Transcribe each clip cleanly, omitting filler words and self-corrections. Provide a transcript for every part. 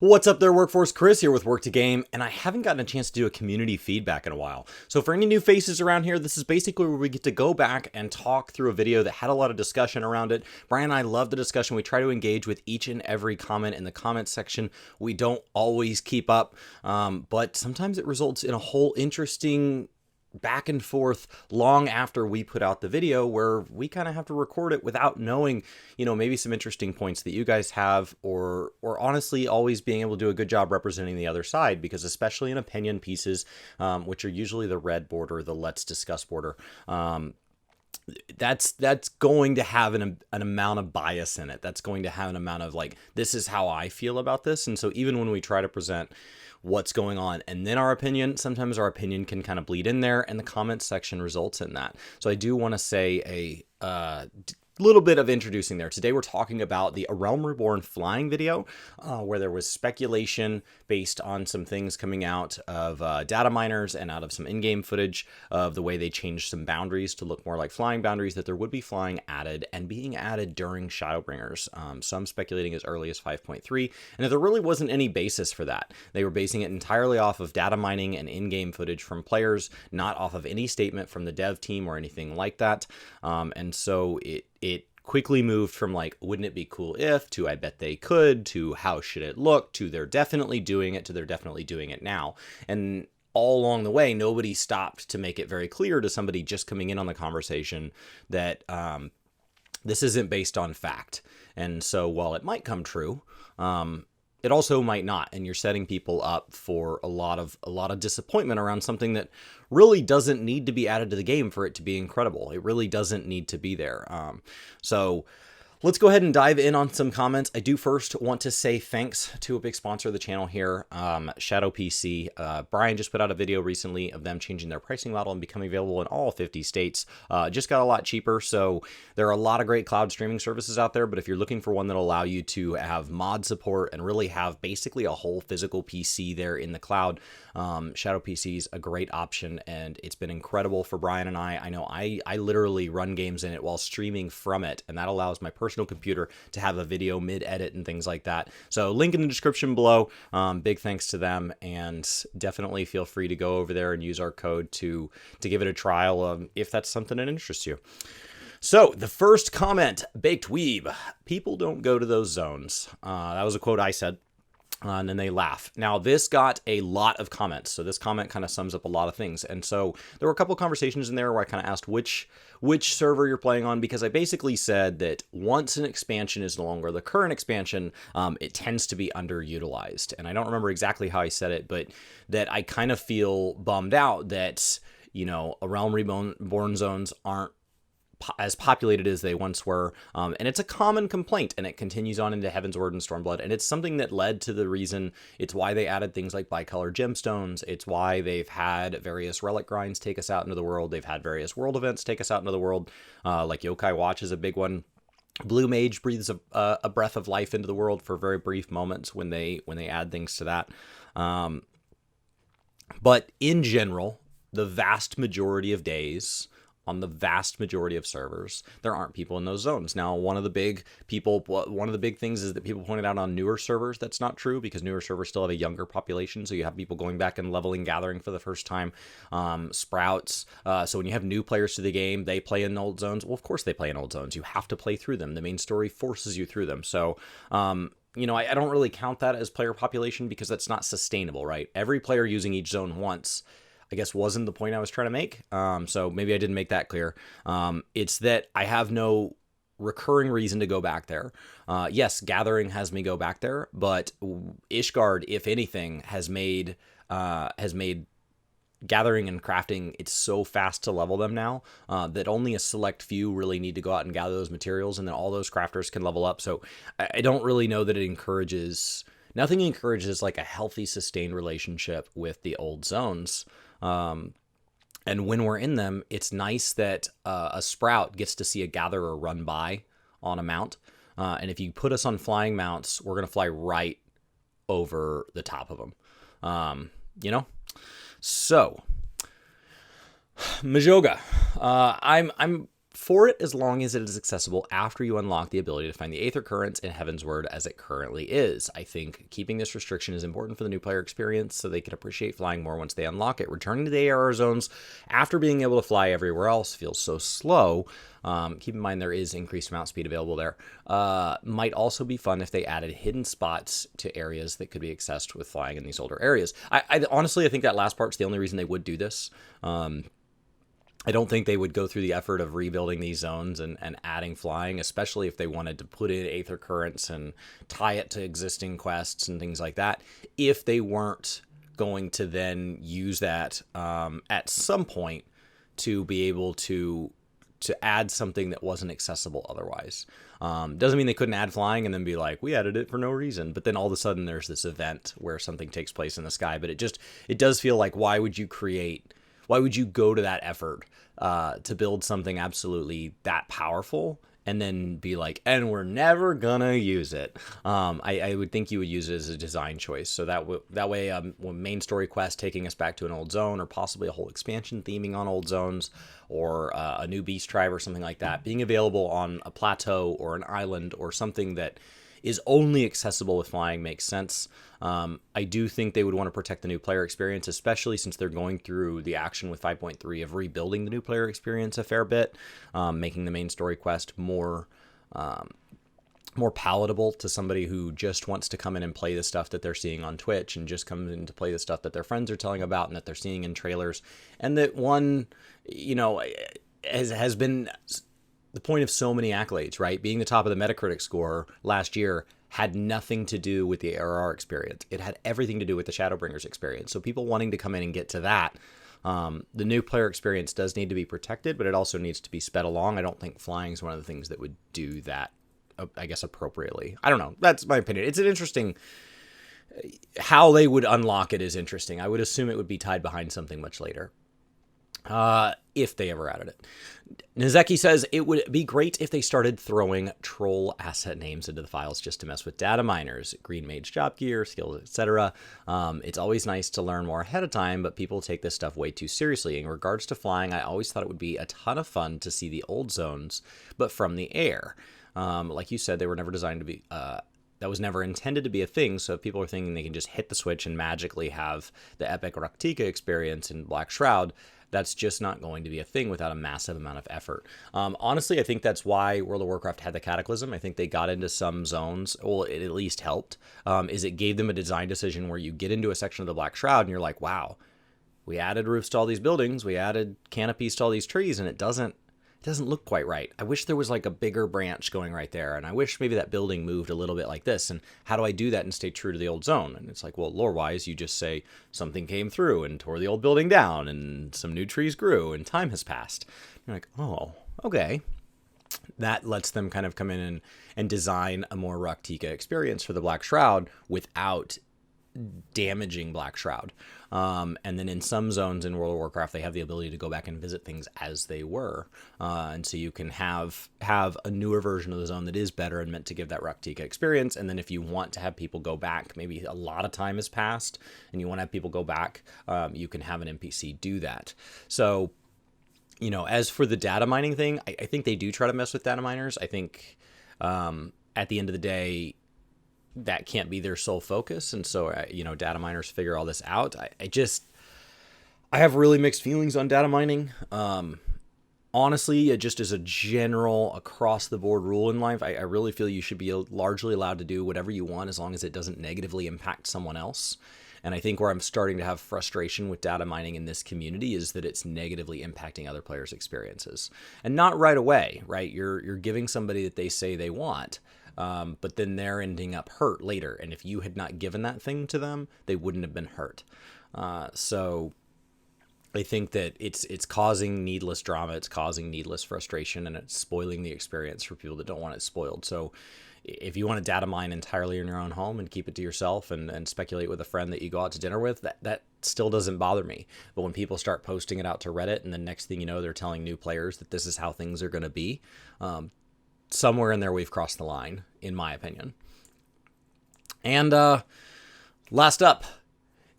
What's up there, Workforce? Chris here with Work to Game, and I haven't gotten a chance to do a community feedback in a while. So for any new faces around here, this is basically where we get to go back and talk through a video that had a lot of discussion around it. Brian and I love the discussion. We try to engage with each and every comment in the comment section. We don't always keep up, but sometimes it results in a whole interesting back and forth long after we put out the video, where we kind of have to record it without knowing, maybe some interesting points that you guys have, or honestly always being able to do a good job representing the other side, because especially in opinion pieces, which are usually the red border, the let's discuss border, that's going to have an amount of bias in it. That's going to have an amount of like, this is how I feel about this. And so even when we try to present what's going on and then our opinion, sometimes our opinion can kind of bleed in there, and the comments section results in that. So I do want to say a little bit of introducing there. Today we're talking about the A Realm Reborn flying video, where there was speculation based on some things coming out of data miners and out of some in-game footage of the way they changed some boundaries to look more like flying boundaries, that there would be flying added and being added during Shadowbringers. Some speculating as early as 5.3, and that there really wasn't any basis for that. They were basing it entirely off of data mining and in-game footage from players, not off of any statement from the dev team or anything like that. And so it quickly moved from like, wouldn't it be cool if, to I bet they could, to how should it look, to they're definitely doing it, to they're definitely doing it now. And all along the way, nobody stopped to make it very clear to somebody just coming in on the conversation that this isn't based on fact. And so while it might come true, it also might not, and you're setting people up for a lot of disappointment around something that really doesn't need to be added to the game for it to be incredible. It really doesn't need to be there. So let's go ahead and dive in on some comments. I do first want to say thanks to a big sponsor of the channel here, Shadow PC. Brian just put out a video recently of them changing their pricing model and becoming available in all 50 states. Just got a lot cheaper. So there are a lot of great cloud streaming services out there, but if you're looking for one that'll allow you to have mod support and really have basically a whole physical PC there in the cloud, Shadow PC is a great option, and it's been incredible for Brian and I. I know I literally run games in it while streaming from it, and that allows my personal computer to have a video mid-edit and things like that. So link in the description below. Big thanks to them, and definitely feel free to go over there and use our code to give it a trial if that's something that interests you. So the first comment, Baked Weeb, people don't go to those zones. That was a quote I said. And then they laugh. Now, this got a lot of comments. So this comment kind of sums up a lot of things. And so there were a couple of conversations in there where I kind of asked which server you're playing on, because I basically said that once an expansion is no longer the current expansion, it tends to be underutilized. And I don't remember exactly how I said it, but that I kind of feel bummed out that, A Realm Reborn zones aren't as populated as they once were, and it's a common complaint, and it continues on into Heavensward and Stormblood, and it's something that led to the reason, it's why they added things like bicolor gemstones, it's why they've had various relic grinds take us out into the world, they've had various world events take us out into the world, like Yokai Watch is a big one. Blue Mage breathes a breath of life into the world for very brief moments when they add things to that. But in general, the vast majority of days, on the vast majority of servers, there aren't people in those zones. Now, one of the big things is that people pointed out on newer servers that's not true, because newer servers still have a younger population, so you have people going back and leveling Gathering for the first time. Sprouts, so when you have new players to the game, they play in old zones. Well, of course they play in old zones. You have to play through them. The main story forces you through them. So, I don't really count that as player population, because that's not sustainable, right? Every player using each zone once, I guess, wasn't the point I was trying to make. So maybe I didn't make that clear. It's that I have no recurring reason to go back there. Yes, Gathering has me go back there, but Ishgard, if anything, has made Gathering and crafting, it's so fast to level them now that only a select few really need to go out and gather those materials, and then all those crafters can level up. So I don't really know that it encourages... Nothing encourages like a healthy, sustained relationship with the old zones. And when we're in them, it's nice that a Sprout gets to see a Gatherer run by on a mount. And if you put us on flying mounts, we're going to fly right over the top of them. So, Meshuga. I'm for it as long as it is accessible after you unlock the ability to find the Aether Currents in Heavensward as it currently is. I think keeping this restriction is important for the new player experience so they can appreciate flying more once they unlock it. Returning to the ARR zones after being able to fly everywhere else feels so slow. Keep in mind there is increased mount speed available there. Might also be fun if they added hidden spots to areas that could be accessed with flying in these older areas. I honestly, I think that last part's the only reason they would do this. I don't think they would go through the effort of rebuilding these zones and adding flying, especially if they wanted to put in Aether Currents and tie it to existing quests and things like that, if they weren't going to then use that at some point to be able to add something that wasn't accessible otherwise. Doesn't mean they couldn't add flying and then be like, we added it for no reason. But then all of a sudden there's this event where something takes place in the sky. But it does feel like, why would you go to that effort to build something absolutely that powerful and then be like, and we're never gonna use it? I would think you would use it as a design choice. So that way, main story quest taking us back to an old zone, or possibly a whole expansion theming on old zones, or a new beast tribe or something like that, being available on a plateau or an island or something that is only accessible with flying makes sense. I do think they would want to protect the new player experience, especially since they're going through the action with 5.3 of rebuilding the new player experience a fair bit, making the main story quest more palatable to somebody who just wants to come in and play the stuff that they're seeing on Twitch, and just come in to play the stuff that their friends are telling about and that they're seeing in trailers. And that one, has been the point of so many accolades, right? Being the top of the Metacritic score last year had nothing to do with the ARR experience. It had everything to do with the Shadowbringers experience. So people wanting to come in and get to that, the new player experience does need to be protected, but it also needs to be sped along. I don't think flying is one of the things that would do that, I guess, appropriately. I don't know. That's my opinion. It's an interesting... How they would unlock it is interesting. I would assume it would be tied behind something much later. If they ever added it. Nozaki says it would be great if they started throwing troll asset names into the files just to mess with data miners, green mage job gear, skills, etc. It's always nice to learn more ahead of time, but people take this stuff way too seriously. In regards to flying, I always thought it would be a ton of fun to see the old zones, but from the air. Like you said, they were never designed to be... that was never intended to be a thing, so if people are thinking they can just hit the switch and magically have the epic Raktika experience in Black Shroud, that's just not going to be a thing without a massive amount of effort. Honestly, I think that's why World of Warcraft had the Cataclysm. I think they got into some zones, well, it at least helped, is it gave them a design decision where you get into a section of the Black Shroud and you're like, wow, we added roofs to all these buildings, we added canopies to all these trees, and it doesn't look quite right. I wish there was like a bigger branch going right there, and I wish maybe that building moved a little bit like this, and how do I do that and stay true to the old zone? And it's like, well, lore-wise, you just say something came through and tore the old building down, and some new trees grew, and time has passed. You're like, oh, okay. That lets them kind of come in and design a more Raktika experience for the Black Shroud without damaging Black Shroud. And then in some zones in World of Warcraft, they have the ability to go back and visit things as they were. And so you can have a newer version of the zone that is better and meant to give that Raktika experience. And then if you want to have people go back, maybe a lot of time has passed and you want to have people go back, you can have an NPC do that. So, as for the data mining thing, I think they do try to mess with data miners. I think at the end of the day, that can't be their sole focus. And so, data miners figure all this out. I have really mixed feelings on data mining. Honestly, just as a general across the board rule in life, I really feel you should be largely allowed to do whatever you want as long as it doesn't negatively impact someone else. And I think where I'm starting to have frustration with data mining in this community is that it's negatively impacting other players' experiences. And not right away, right? You're giving somebody that they say they want, but then they're ending up hurt later. And if you had not given that thing to them, they wouldn't have been hurt. So I think that it's causing needless drama, it's causing needless frustration, and it's spoiling the experience for people that don't want it spoiled. So if you want to data mine entirely in your own home and keep it to yourself and speculate with a friend that you go out to dinner with, that still doesn't bother me. But when people start posting it out to Reddit, and the next thing you know, they're telling new players that this is how things are going to be, somewhere in there we've crossed the line, in my opinion. And last up,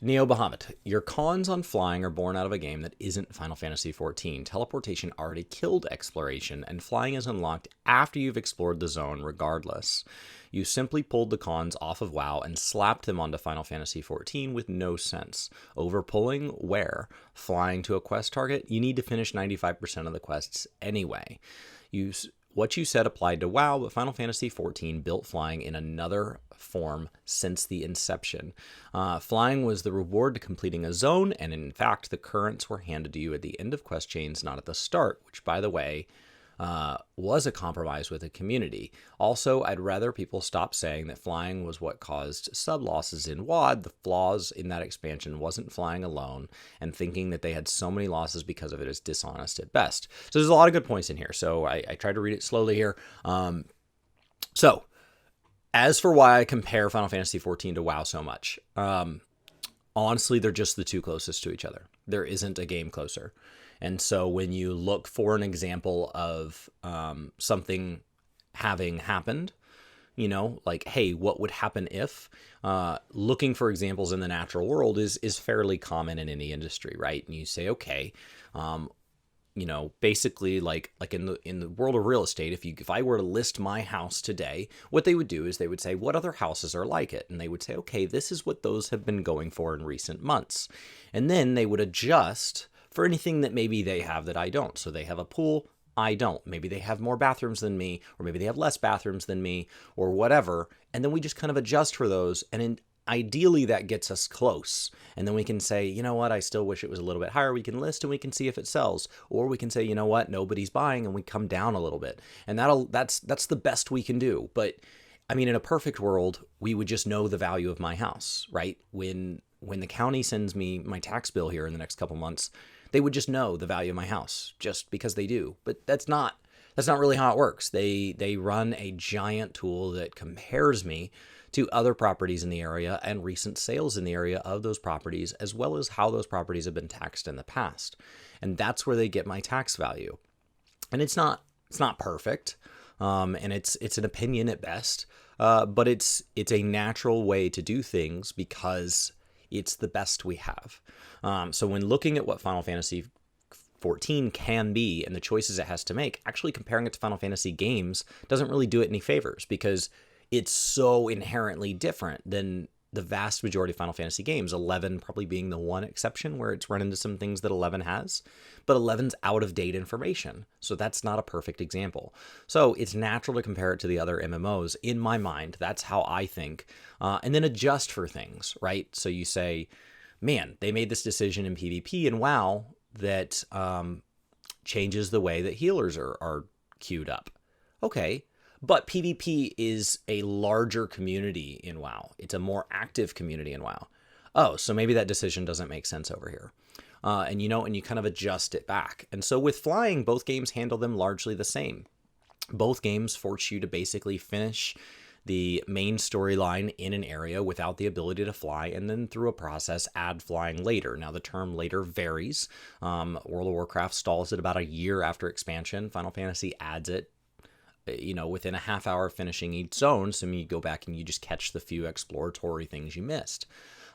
Neo Bahamut, your cons on flying are born out of a game that isn't Final Fantasy XIV. Teleportation already killed exploration, and flying is unlocked after you've explored the zone regardless. You simply pulled the cons off of WoW and slapped them onto Final Fantasy XIV with no sense. Overpulling? Where? Flying to a quest target? You need to finish 95% of the quests anyway. What you said applied to WoW, but Final Fantasy XIV built flying in another form since the inception. Flying was the reward to completing a zone, and in fact, the currents were handed to you at the end of quest chains, not at the start, which, by the way, was a compromise with the community. Also, I'd rather people stop saying that flying was what caused sub-losses in WoD. The flaws in that expansion wasn't flying alone, and thinking that they had so many losses because of it is dishonest at best. So there's a lot of good points in here, so I tried to read it slowly here. So, as for why I compare Final Fantasy XIV to WoW so much, honestly, they're just the two closest to each other. There isn't a game closer. And so when you look for an example of something having happened, you know, like, hey, what would happen if? Looking for examples in the natural world is fairly common in any industry, right? And you say, okay, you know, basically like in the world of real estate, if I were to list my house today, what they would do is they would say, what other houses are like it? And they would say, okay, this is what those have been going for in recent months. And then they would adjust for anything that maybe they have that I don't. So they have a pool, I don't. Maybe they have more bathrooms than me, or maybe they have less bathrooms than me, or whatever. And then we just kind of adjust for those. And ideally that gets us close. And then we can say, you know what, I still wish it was a little bit higher. We can list and we can see if it sells. Or we can say, you know what, nobody's buying, and we come down a little bit. And that's the best we can do. But I mean, in a perfect world, we would just know the value of my house, right? When the county sends me my tax bill here in the next couple months, they would just know the value of my house just because they do. But that's not really how it works. They run a giant tool that compares me to other properties in the area and recent sales in the area of those properties, as well as how those properties have been taxed in the past. And that's where they get my tax value. And it's not perfect. And it's an opinion at best. But it's a natural way to do things because it's the best we have. So when looking at what Final Fantasy XIV can be and the choices it has to make, actually comparing it to Final Fantasy games doesn't really do it any favors because it's so inherently different than the vast majority of Final Fantasy games, 11 probably being the one exception where it's run into some things that 11 has, but 11's out-of-date information, so that's not a perfect example. So it's natural to compare it to the other MMOs. In my mind, that's how I think, and then adjust for things, right? So you say, man, they made this decision in PvP and WoW that changes the way that healers are queued up. Okay, but PvP is a larger community in WoW. It's a more active community in WoW. Oh, so maybe that decision doesn't make sense over here. And you kind of adjust it back. And so with flying, both games handle them largely the same. Both games force you to basically finish the main storyline in an area without the ability to fly, and then through a process add flying later. Now the term later varies. World of Warcraft stalls it about a year after expansion. Final Fantasy adds it, within a half hour of finishing each zone, so you go back and you just catch the few exploratory things you missed.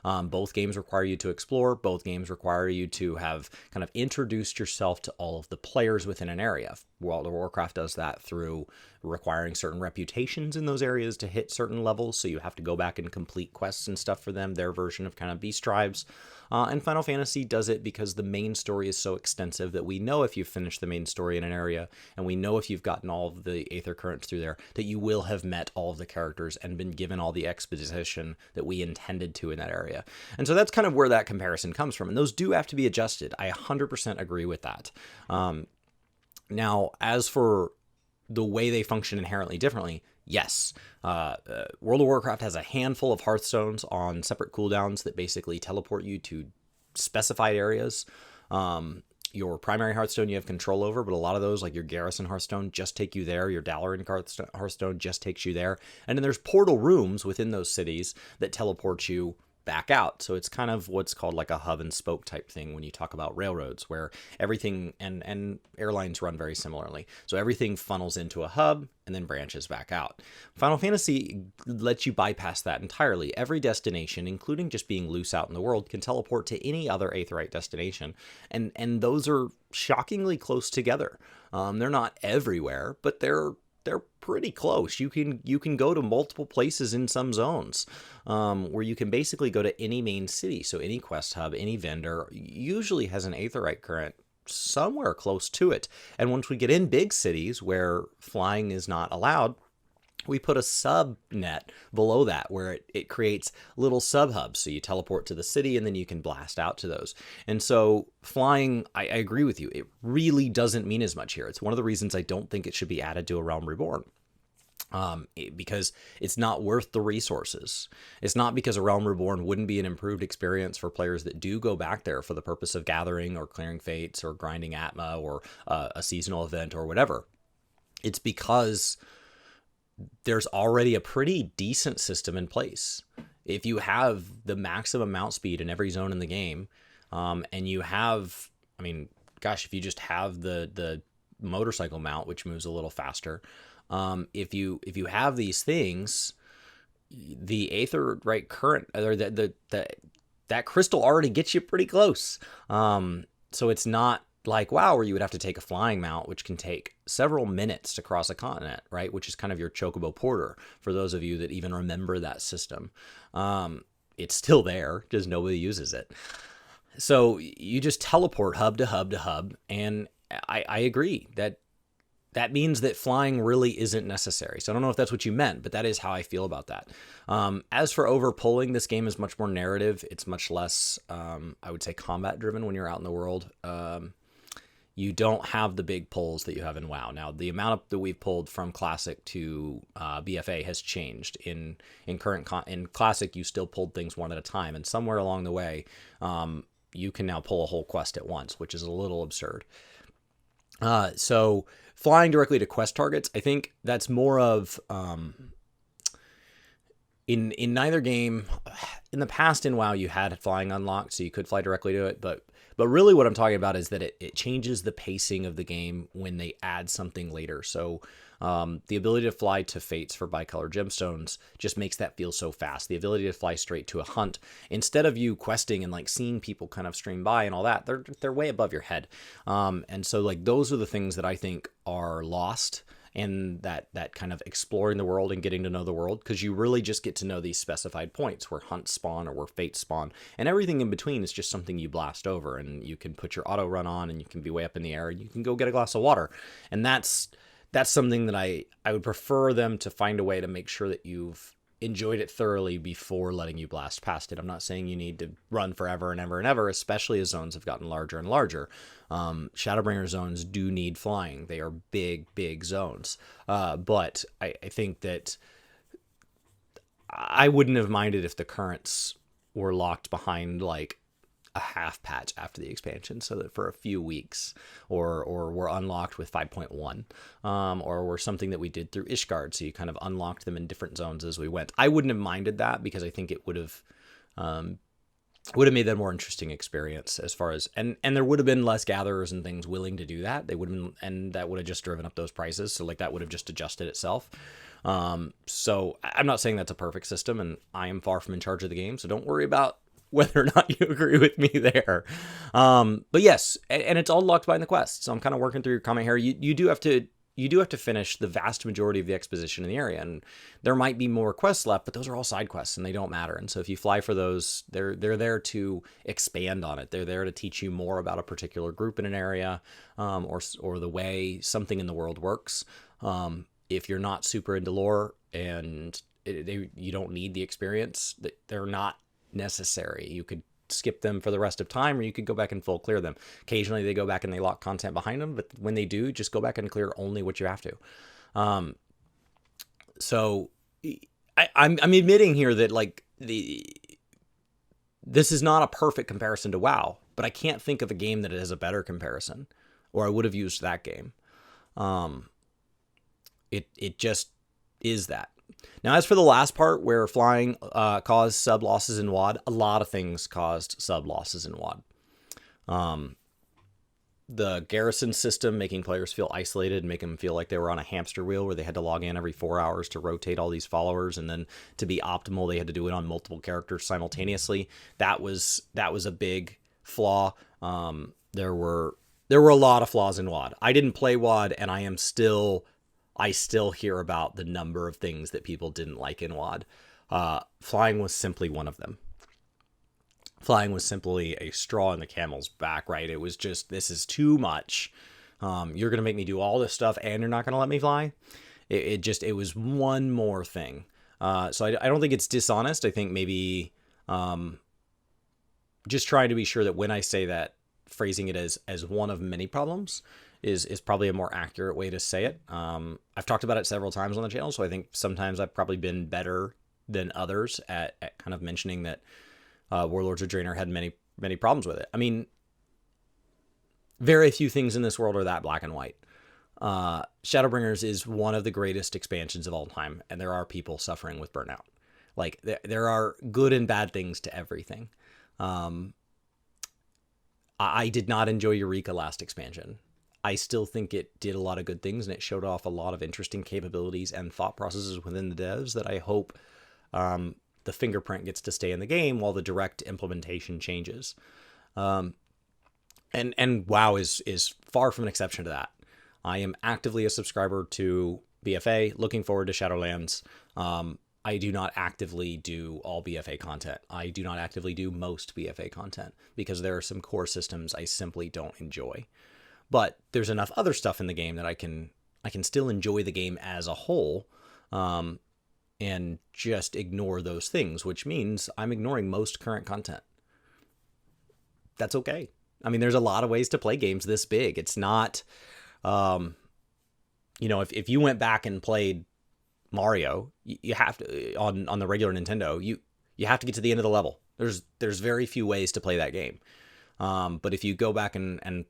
Both games require you to explore. Both games require you to have kind of introduced yourself to all of the players within an area. World of Warcraft does that through requiring certain reputations in those areas to hit certain levels, so you have to go back and complete quests and stuff for them, their version of kind of beast tribes. And Final Fantasy does it because the main story is so extensive that we know if you've finished the main story in an area, and we know if you've gotten all of the Aether Currents through there, that you will have met all of the characters and been given all the exposition that we intended to in that area. And so that's kind of where that comparison comes from. And those do have to be adjusted. I 100% agree with that. Now, as for the way they function inherently differently, yes. World of Warcraft has a handful of Hearthstones on separate cooldowns that basically teleport you to specified areas. Your primary Hearthstone you have control over, but a lot of those, like your Garrison Hearthstone, just take you there. Your Dalaran Hearthstone just takes you there. And then there's portal rooms within those cities that teleport you back out. So it's kind of what's called like a hub and spoke type thing when you talk about railroads, where everything and airlines run very similarly. So everything funnels into a hub and then branches back out. Final Fantasy lets you bypass that entirely. Every destination, including just being loose out in the world, can teleport to any other Aetheryte destination, and those are shockingly close together. They're not everywhere, but they're pretty close. You can go to multiple places in some zones, where you can basically go to any main city. So any quest hub, any vendor usually has an Aetheryte current somewhere close to it. And once we get in big cities where flying is not allowed, we put a subnet below that where it creates little sub-hubs. So you teleport to the city and then you can blast out to those. And so flying, I agree with you, it really doesn't mean as much here. It's one of the reasons I don't think it should be added to A Realm Reborn. Because it's not worth the resources. It's not because A Realm Reborn wouldn't be an improved experience for players that do go back there for the purpose of gathering or clearing fates or grinding Atma or a seasonal event or whatever. It's because there's already a pretty decent system in place. If you have the maximum mount speed in every zone in the game, and you have, I mean, gosh, if you just have the motorcycle mount, which moves a little faster, if you have these things, the Aetheryte current, or that crystal already gets you pretty close. So it's not like WoW, where you would have to take a flying mount, which can take several minutes to cross a continent, right? Which is kind of your Chocobo Porter, for those of you that even remember that system. It's still there, just nobody uses it. So you just teleport hub to hub to hub, and I agree that means that flying really isn't necessary. So I don't know if that's what you meant, but that is how I feel about that. As for over-pulling, this game is much more narrative. It's much less, I would say, combat-driven when you're out in the world. You don't have the big pulls that you have in WoW. Now, the amount that we've pulled from Classic to BFA has changed. In Classic, you still pulled things one at a time, and somewhere along the way, you can now pull a whole quest at once, which is a little absurd. So flying directly to quest targets, I think that's more of in neither game. In the past in WoW, you had flying unlocked, so you could fly directly to it, but really what I'm talking about is that it changes the pacing of the game when they add something later. So the ability to fly to fates for bicolor gemstones just makes that feel so fast. The ability to fly straight to a hunt, instead of you questing and like seeing people kind of stream by and all that, they're way above your head. And so like those are the things that I think are lost in that kind of exploring the world and getting to know the world, because you really just get to know these specified points where hunts spawn or where fates spawn, and everything in between is just something you blast over, and you can put your auto run on and you can be way up in the air and you can go get a glass of water. And that's something that I would prefer them to find a way to make sure that you've enjoyed it thoroughly before letting you blast past it. I'm not saying you need to run forever and ever and ever, especially as zones have gotten larger and larger. Shadowbringer zones do need flying. They are big, big zones. But I think that I wouldn't have minded if the currents were locked behind like a half patch after the expansion, so that for a few weeks, or were unlocked with 5.1, or were something that we did through Ishgard, so you kind of unlocked them in different zones as we went. I wouldn't have minded that, because I think it would have made that a more interesting experience, as far as, and there would have been less gatherers and things willing to do that. They would have, and that would have just driven up those prices. So like that would have just adjusted itself. So I'm not saying that's a perfect system, and I am far from in charge of the game, so don't worry about whether or not you agree with me there. But yes, and it's all locked behind the quest. So I'm kind of working through your comment here. You do have to finish the vast majority of the exposition in the area, and there might be more quests left, but those are all side quests and they don't matter. And so if you fly for those, they're there to expand on it. They're there to teach you more about a particular group in an area, or the way something in the world works. If you're not super into lore and you don't need the experience, they're not necessary. You could skip them for the rest of time, or you could go back and full clear them. Occasionally they go back and they lock content behind them, but when they do, just go back and clear only what you have to. So I'm admitting here that like this is not a perfect comparison to WoW, but I can't think of a game that has a better comparison, or I would have used that game. It just is that. Now, as for the last part where flying caused sub losses in WoD, a lot of things caused sub losses in WoD. The garrison system, making players feel isolated, make them feel like they were on a hamster wheel where they had to log in every 4 hours to rotate all these followers, and then to be optimal, they had to do it on multiple characters simultaneously. That was a big flaw. There were a lot of flaws in WoD. I didn't play WoD, and I still hear about the number of things that people didn't like in WoD. Flying was simply one of them. Flying was simply a straw in the camel's back, right? It was just, this is too much. You're going to make me do all this stuff and you're not going to let me fly? It was one more thing. So I don't think it's dishonest. I think maybe just trying to be sure that when I say that, phrasing it as one of many problems is probably a more accurate way to say it. I've talked about it several times on the channel, so I think sometimes I've probably been better than others at kind of mentioning that Warlords of Draenor had many problems with it. I mean, very few things in this world are that black and white. Shadowbringers is one of the greatest expansions of all time, and there are people suffering with burnout. Like, there are good and bad things to everything. I did not enjoy Eureka last expansion. I still think it did a lot of good things, and it showed off a lot of interesting capabilities and thought processes within the devs that I hope the fingerprint gets to stay in the game while the direct implementation changes. And WoW is far from an exception to that. I am actively a subscriber to BFA, looking forward to Shadowlands. I do not actively do all BFA content. I do not actively do most BFA content because there are some core systems I simply don't enjoy. But there's enough other stuff in the game that I can still enjoy the game as a whole, and just ignore those things, which means I'm ignoring most current content. That's okay. I mean, there's a lot of ways to play games this big. It's not, if you went back and played Mario, you have to, on the regular Nintendo, you have to get to the end of the level. There's very few ways to play that game. But if you go back and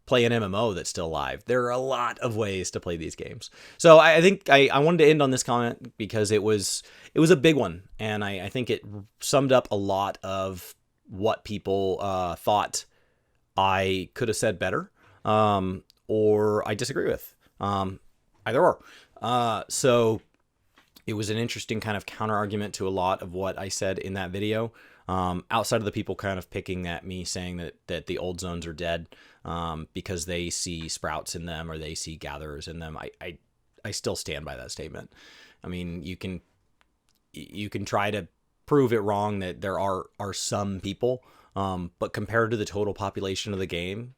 play an MMO that's still live, there are a lot of ways to play these games. So I think I wanted to end on this comment because it was a big one, and I think it summed up a lot of what people thought I could have said better, or I disagree with. Either or. So it was an interesting kind of counter argument to a lot of what I said in that video. Outside of the people kind of picking at me saying that the old zones are dead because they see sprouts in them or they see gatherers in them, I still stand by that statement. I mean, you can try to prove it wrong that there are some people, but compared to the total population of the game,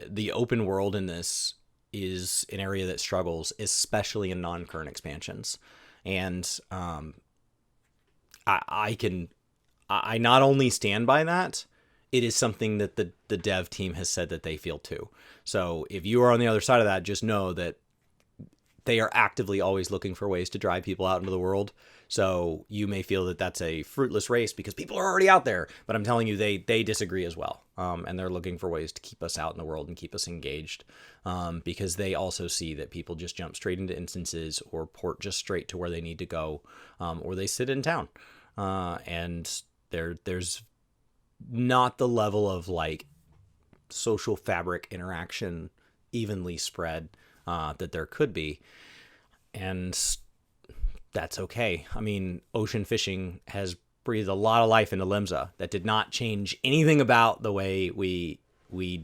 the open world in this is an area that struggles, especially in non-current expansions. And I not only stand by that, it is something that the dev team has said that they feel too. So if you are on the other side of that, just know that they are actively always looking for ways to drive people out into the world. So you may feel that that's a fruitless race because people are already out there, but I'm telling you, they disagree as well. And they're looking for ways to keep us out in the world and keep us engaged, because they also see that people just jump straight into instances or port just straight to where they need to go, or they sit in town. And there's not the level of like social fabric interaction evenly spread that there could be, and that's okay. I mean, ocean fishing has breathed a lot of life into Limsa. That did not change anything about the way we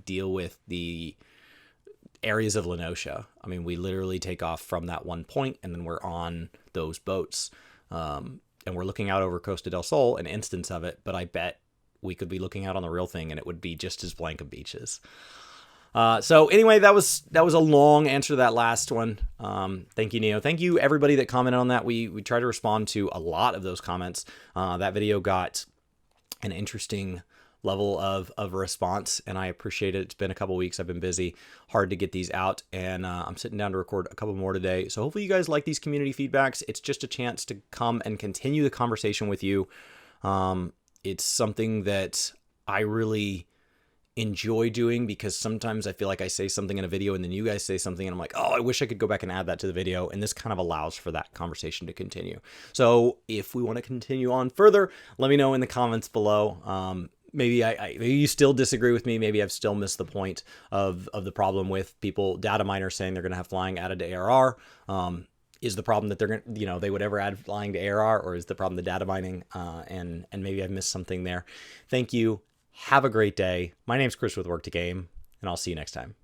deal with the areas of Lenosha. I mean, we literally take off from that one point and then we're on those boats. And we're looking out over Costa del Sol, an instance of it, but I bet we could be looking out on the real thing and it would be just as blank of beaches. So anyway, that was a long answer to that last one. Thank you, Neo. Thank you, everybody that commented on that. We tried to respond to a lot of those comments. That video got an interesting level of response, and I appreciate it. It's been a couple weeks. I've been busy, hard to get these out, and I'm sitting down to record a couple more today. So hopefully you guys like these community feedbacks. It's just a chance to come and continue the conversation with you. It's something that I really enjoy doing, because sometimes I feel like I say something in a video and then you guys say something and I'm like, oh, I wish I could go back and add that to the video. And this kind of allows for that conversation to continue. So if we want to continue on further, let me know in the comments below. Maybe maybe you still disagree with me. Maybe I've still missed the point of the problem with people, data miners saying they're going to have flying added to ARR. Is the problem that they're going to, they would ever add flying to ARR, or is the problem the data mining? And maybe I've missed something there. Thank you. Have a great day. My name's Chris with Work to Game, and I'll see you next time.